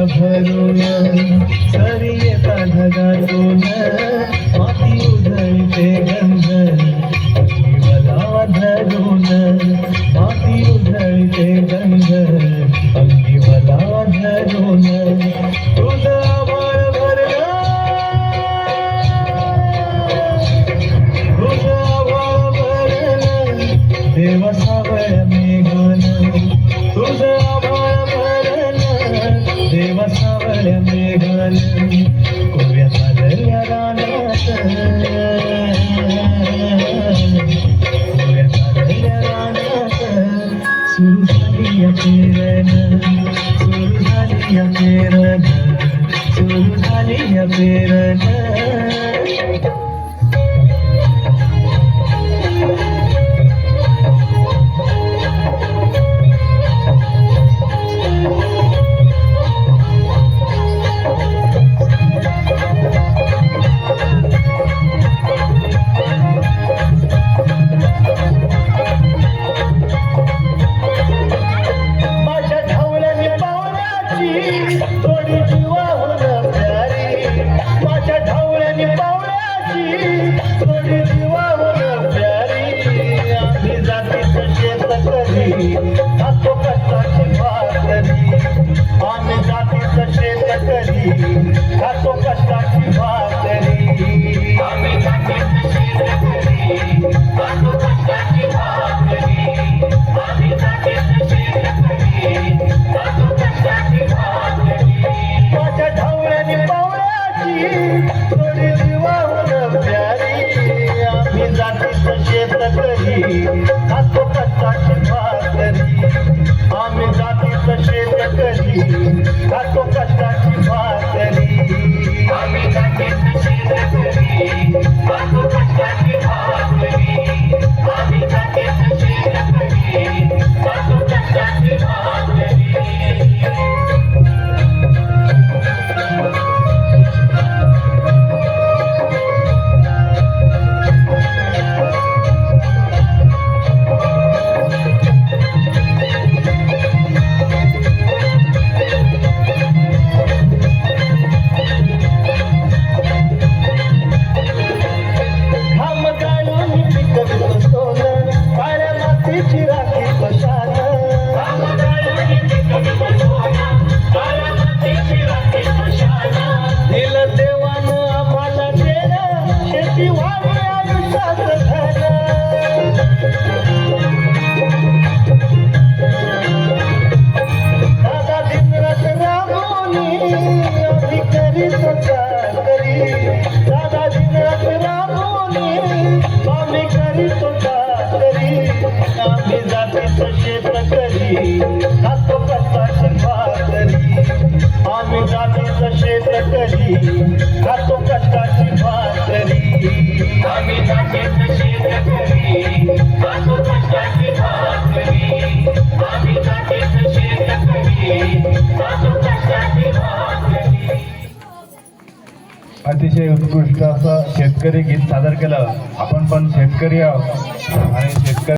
भरून सरी येता ढगातून माती उधळते गंध जीवला धरून माती उधळते गंध जीवला धरून तुझं आभाळ भरलं तुझं आभाळ भरलं देवा सावळ मेघन तुझं आभाळ देवा सावळ मेघन कोऱ्या झालेल्या रानात कोऱ्या झालेल्या रानात सुरू झाली या पेरण सुरू झाली या पेरण सुरू झाली या पेरण कष्टाची भाकरी आम्ही आम्ही करीतो चाकरी दादा दिनात राबोनी आम्ही करीतो चाकरी आम्ही जातीचं शेत करी खातो कष्टाची भाकरी आम्ही जातीचं शेत करी खातो कष्टाची भाकरी आम्ही जातीचं शेत करी खातो कष्टाची भाकरी आम्ही जातीचं शेत करी खातो कष्टाची भाकरी. अतिशय उत्कृष्ट असं शेतकरी गीत सादर केलं. आपण पण शेतकरी आहोत आणि शेतकरी